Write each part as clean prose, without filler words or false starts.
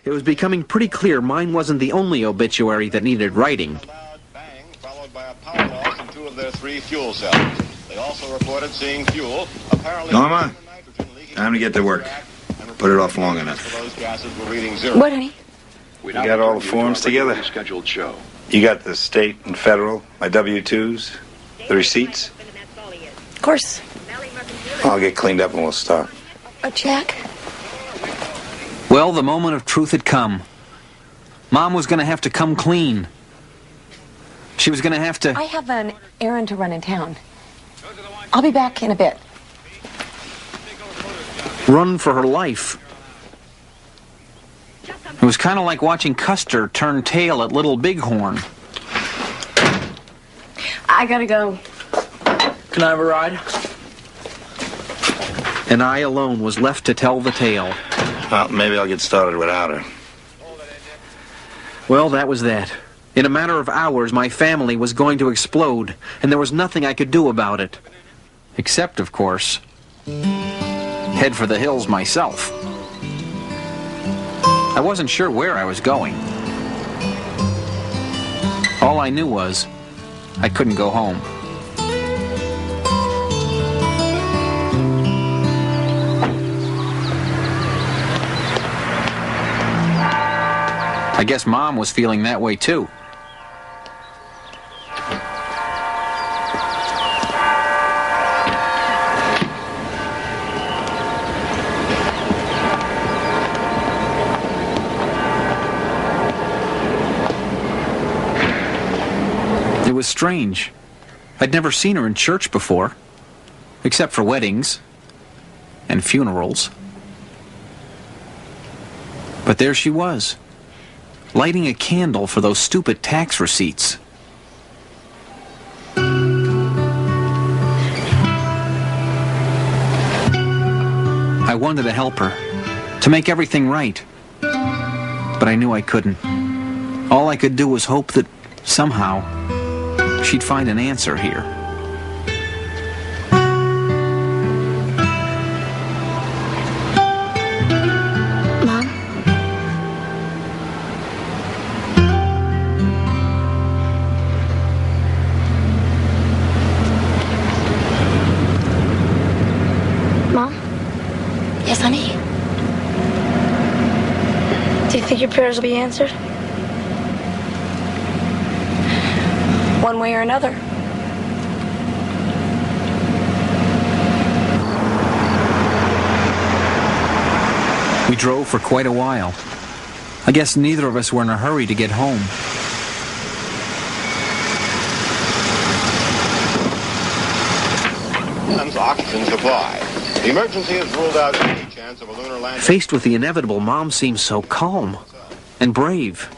It was becoming pretty clear mine wasn't the only obituary that needed writing. A loud bang, followed by a power loss in 2 of their 3 fuel cells. They also reported seeing fuel, apparently... Norma, time to get to work. Put it off long enough. Those gases were reading 0. What, honey? You got all the forms together? Scheduled show. You got the state and federal, my W-2s, the receipts? Of course. I'll get cleaned up and we'll start. A check? Well, the moment of truth had come. Mom was going to have to come clean. She was going to have to... I have an errand to run in town. I'll be back in a bit. run for her life. It was kind of like watching Custer turn tail at Little Bighorn. I gotta go. Can I have a ride? And I alone was left to tell the tale. Well, maybe I'll get started without her. Well, that was that. In a matter of hours, my family was going to explode, and there was nothing I could do about it. Except, of course, head for the hills myself. I wasn't sure where I was going. All I knew was I couldn't go home. I guess Mom was feeling that way too. It was strange. I'd never seen her in church before, except for weddings and funerals. But there she was, lighting a candle for those stupid tax receipts. I wanted to help her, to make everything right, but I knew I couldn't. All I could do was hope that somehow she'd find an answer here. Mom? Mom? Yes, honey? Do you think your prayers will be answered? One way or another. We drove for quite a while. I guess neither of us were in a hurry to get home. Oxygen supply. The emergency has ruled out any chance of a lunar landing. Faced with the inevitable, Mom seemed so calm and brave.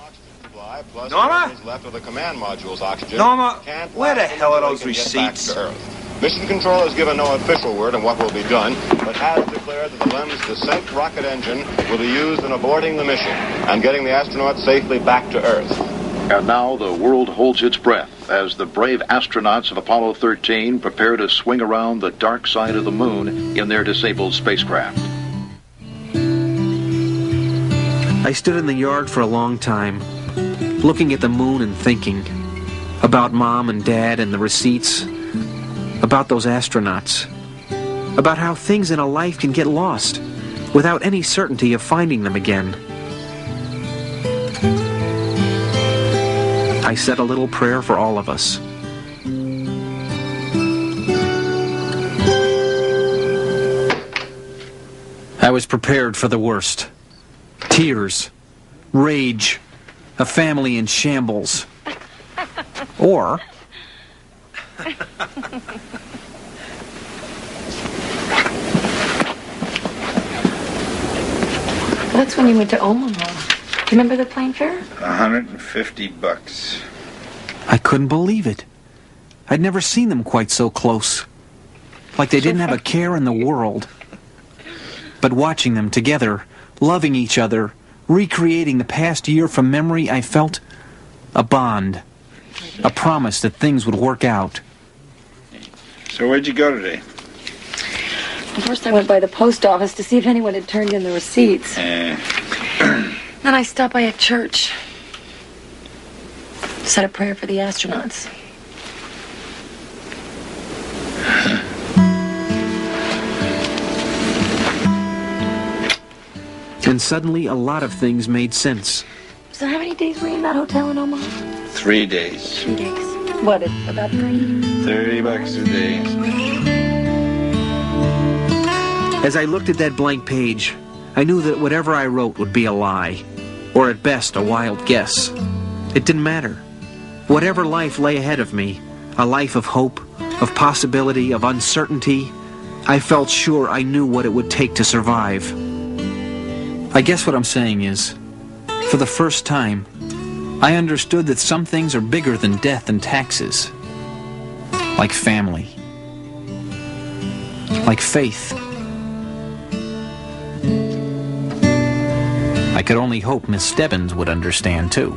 Norma? Left of the command module's oxygen. Norma, Can't where the last hell are until those they can get back receipts? to Earth. Mission Control has given no official word on what will be done, but has declared that the LEM's descent rocket engine will be used in aborting the mission and getting the astronauts safely back to Earth. And now the world holds its breath as the brave astronauts of Apollo 13 prepare to swing around the dark side of the moon in their disabled spacecraft. I stood in the yard for a long time, looking at the moon and thinking about Mom and Dad and the receipts, about those astronauts, about how things in a life can get lost without any certainty of finding them again. I said a little prayer for all of us. I was prepared for the worst. Tears, rage, a family in shambles. Or That's when you went to Omaha. Do you remember the plane fare? $150. I couldn't believe it. I'd never seen them quite so close. Like they didn't have a care in the world. But watching them together, loving each other, recreating the past year from memory, I felt a bond. A promise that things would work out. So where'd you go today? First I went by the post office to see if anyone had turned in the receipts. Then I stopped by a church. Said a prayer for the astronauts. And suddenly, a lot of things made sense. So how many days were you in that hotel in Omaha? 3 days. 3 days. What, about 30? $30 a day. As I looked at that blank page, I knew that whatever I wrote would be a lie, or at best a wild guess. It didn't matter. Whatever life lay ahead of me, a life of hope, of possibility, of uncertainty, I felt sure I knew what it would take to survive. I guess what I'm saying is, for the first time, I understood that some things are bigger than death and taxes. Like family. Like faith. I could only hope Miss Stebbins would understand too.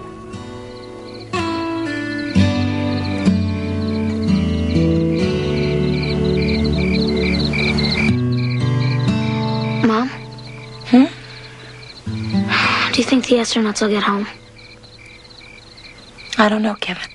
Mom? Do you think the astronauts will get home? I don't know, Kevin.